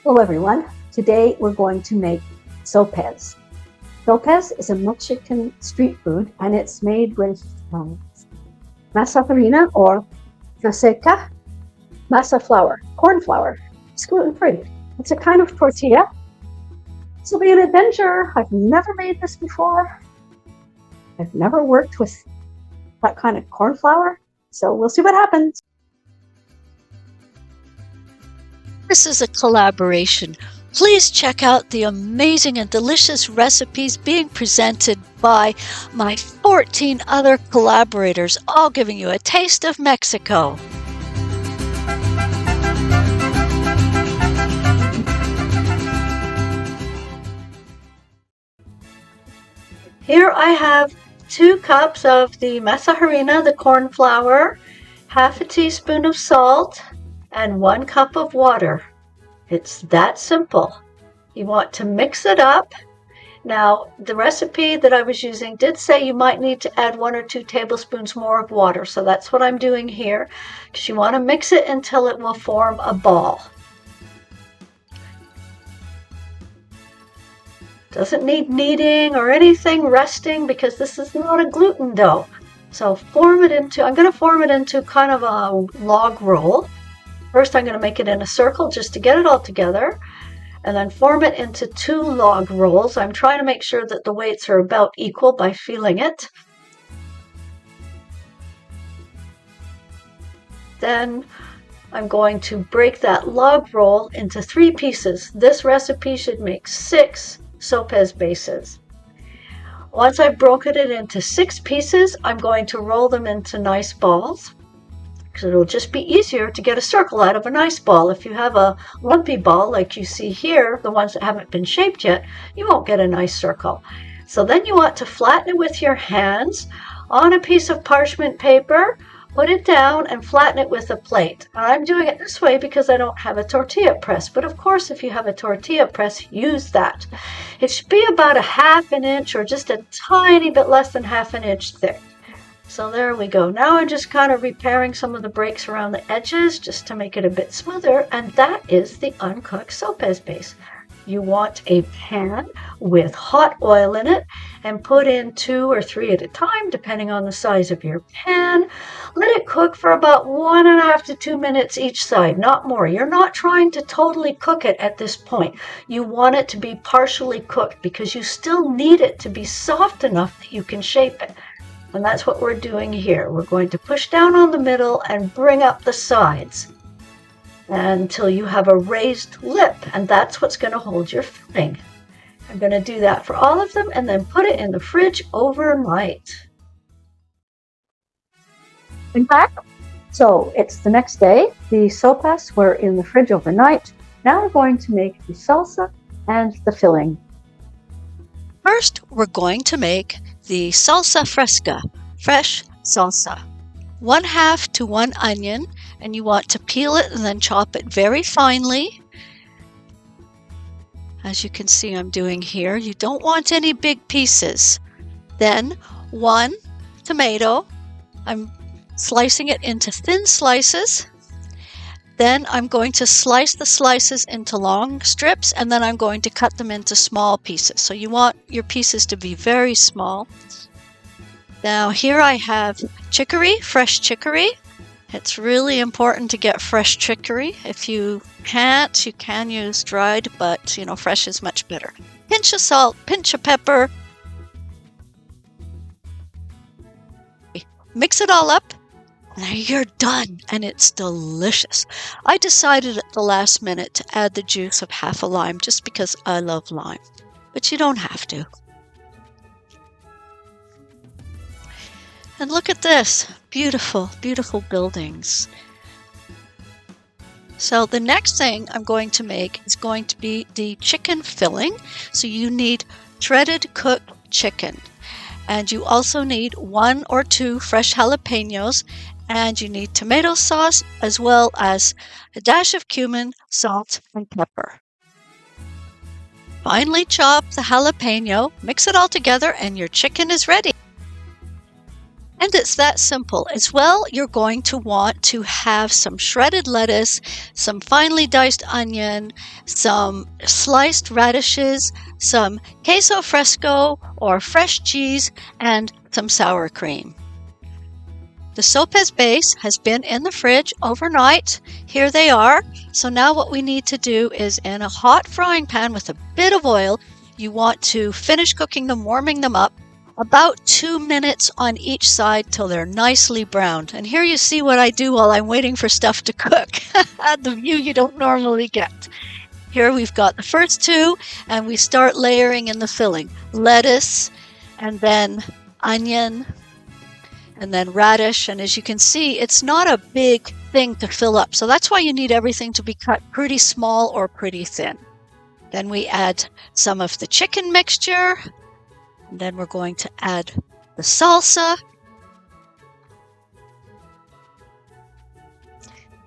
Hello everyone. Today we're going to make sopes. Sopes is a Mexican street food and it's made with masa harina or maseca, masa flour, corn flour. It's gluten-free. It's a kind of tortilla. This will be an adventure. I've never made this before. I've never worked with that kind of corn flour, so we'll see what happens. This is a collaboration. Please check out the amazing and delicious recipes being presented by my 14 other collaborators, all giving you a taste of Mexico. Here I have 2 cups of the masa harina, the corn flour, half a teaspoon of salt, and 1 cup of water. It's that simple. You want to mix it up. Now, the recipe that I was using did say you might need to add 1 or 2 tablespoons more of water, so that's what I'm doing here, because you want to mix it until it will form a ball. Doesn't need kneading or anything, resting, because this is not a gluten dough. So I'm going to form it into kind of a log roll. First, I'm going to make it in a circle just to get it all together, and then form it into 2 log rolls. I'm trying to make sure that the weights are about equal by feeling it. Then I'm going to break that log roll into 3 pieces. This recipe should make 6 sopes bases. Once I've broken it into 6 pieces, I'm going to roll them into nice balls, because it'll just be easier to get a circle out of a nice ball. If you have a lumpy ball like you see here, the ones that haven't been shaped yet, you won't get a nice circle. So then you want to flatten it with your hands on a piece of parchment paper, put it down and flatten it with a plate. I'm doing it this way because I don't have a tortilla press, but of course if you have a tortilla press, use that. It should be about 1/2 inch or just a tiny bit less than 1/2 inch thick. So there we go. Now I'm just kind of repairing some of the breaks around the edges just to make it a bit smoother, and that is the uncooked sopes base. You want a pan with hot oil in it and put in 2 or 3 at a time, depending on the size of your pan. Let it cook for about 1.5 to 2 minutes each side, not more. You're not trying to totally cook it at this point. You want it to be partially cooked because you still need it to be soft enough that you can shape it. And that's what we're doing here. We're going to push down on the middle and bring up the sides until you have a raised lip, and that's what's going to hold your filling. I'm going to do that for all of them and then put it in the fridge overnight. So it's the next day. The sopes were in the fridge overnight. Now we're going to make the salsa and the filling. First, we're going to make the salsa fresca, fresh salsa. 1/2 to 1 onion, and you want to peel it and then chop it very finely. As you can see I'm doing here, you don't want any big pieces. Then 1 tomato, I'm slicing it into thin slices. Then I'm going to slice the slices into long strips, and then I'm going to cut them into small pieces. So you want your pieces to be very small. Now here I have chicory, fresh chicory. It's really important to get fresh chicory. If you can't, you can use dried, but fresh is much better. Pinch of salt, pinch of pepper. Mix it all up. Now you're done, and it's delicious. I decided at the last minute to add the juice of half a lime just because I love lime, but you don't have to. And look at this, beautiful, beautiful buildings. So the next thing I'm going to make is going to be the chicken filling. So you need shredded cooked chicken, and you also need 1 or 2 fresh jalapenos, and you need tomato sauce as well as a dash of cumin, salt, and pepper. Finely chop the jalapeno, mix it all together, and your chicken is ready. And it's that simple. As well, you're going to want to have some shredded lettuce, some finely diced onion, some sliced radishes, some queso fresco or fresh cheese, and some sour cream. The Sopes base has been in the fridge overnight. Here they are. So now what we need to do is, in a hot frying pan with a bit of oil, you want to finish cooking them, warming them up, about 2 minutes on each side till they're nicely browned. And here you see what I do while I'm waiting for stuff to cook. The view you don't normally get. Here we've got the first two, and we start layering in the filling. Lettuce, and then onion, and then radish. And as you can see, it's not a big thing to fill up. So that's why you need everything to be cut pretty small or pretty thin. Then we add some of the chicken mixture. And then we're going to add the salsa.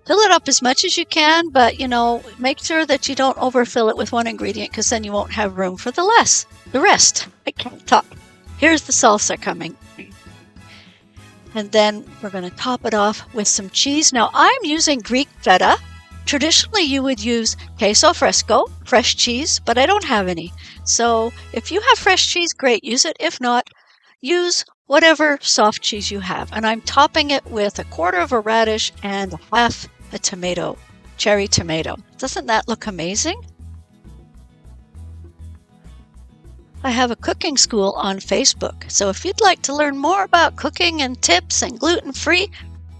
Fill it up as much as you can, but make sure that you don't overfill it with one ingredient, because then you won't have room for the rest. I can't talk. Here's the salsa coming. And then we're going to top it off with some cheese. Now I'm using Greek feta. Traditionally, you would use queso fresco, fresh cheese, but I don't have any. So if you have fresh cheese, great, use it. If not, use whatever soft cheese you have. And I'm topping it with 1/4 of a radish and 1/2 a tomato, cherry tomato. Doesn't that look amazing? I have a cooking school on Facebook. So if you'd like to learn more about cooking and tips and gluten-free,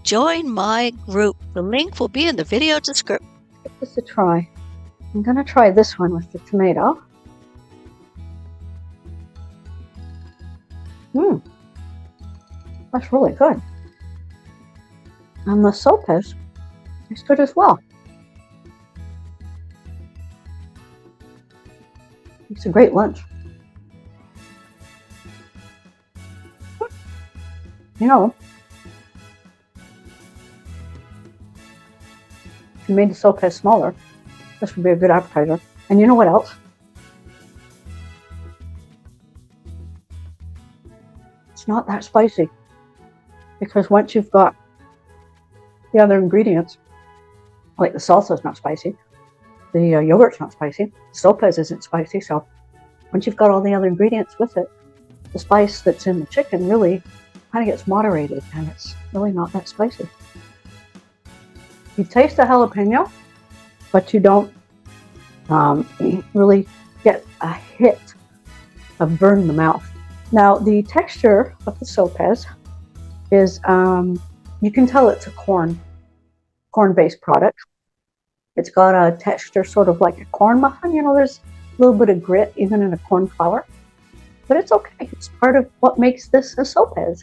join my group. The link will be in the video description. Give this a try. I'm going to try this one with the tomato. That's really good. And the Sopes is good as well. It's a great lunch. If you made the Sopes smaller, this would be a good appetizer. And you know what else? It's not that spicy, because once you've got the other ingredients, like the salsa is not spicy, the yogurt's not spicy, the Sopes isn't spicy, so once you've got all the other ingredients with it, the spice that's in the chicken really kind of gets moderated, and it's really not that spicy. You taste the jalapeno, but you don't really get a hit of burn in the mouth. Now, the texture of the Sopes is, you can tell it's a corn-based product. It's got a texture sort of like a corn muffin. There's a little bit of grit even in a corn flour. But it's okay. It's part of what makes this a Sopes.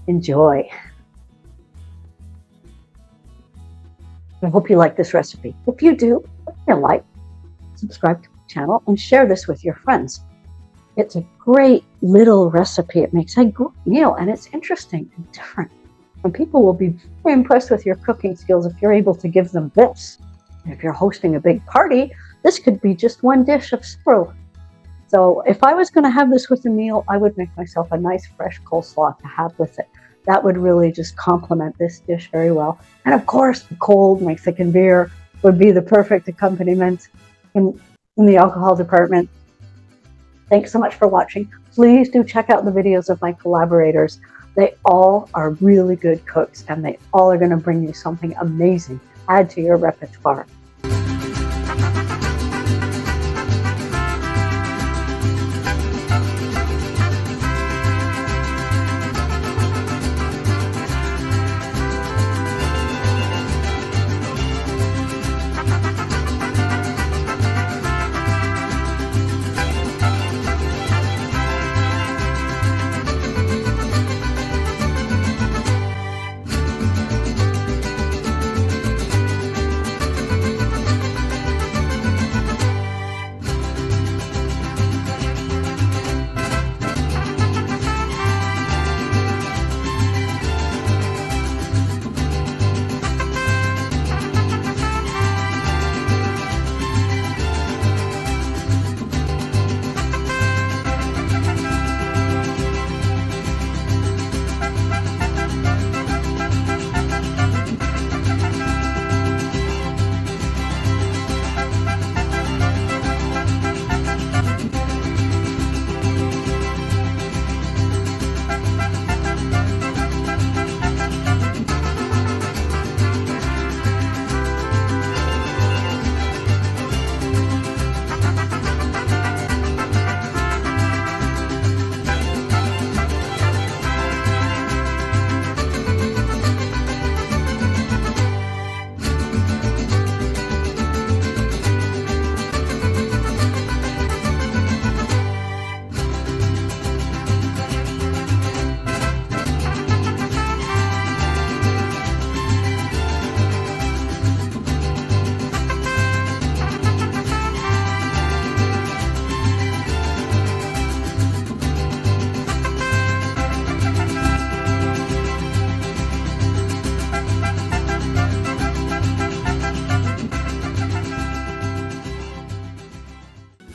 Enjoy. I hope you like this recipe. If you do, give me a like, subscribe to my channel, and share this with your friends. It's a great little recipe. It makes a good meal, and it's interesting and different. And people will be very impressed with your cooking skills if you're able to give them this. And if you're hosting a big party, this could be just one dish of several. So if I was going to have this with a meal, I would make myself a nice fresh coleslaw to have with it. That would really just complement this dish very well. And of course, the cold Mexican beer would be the perfect accompaniment in the alcohol department. Thanks so much for watching. Please do check out the videos of my collaborators. They all are really good cooks, and they all are going to bring you something amazing. Add to your repertoire.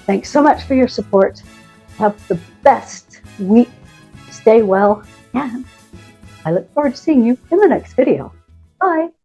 Thanks so much for your support. Have the best week. Stay well, and I look forward to seeing you in the next video. Bye.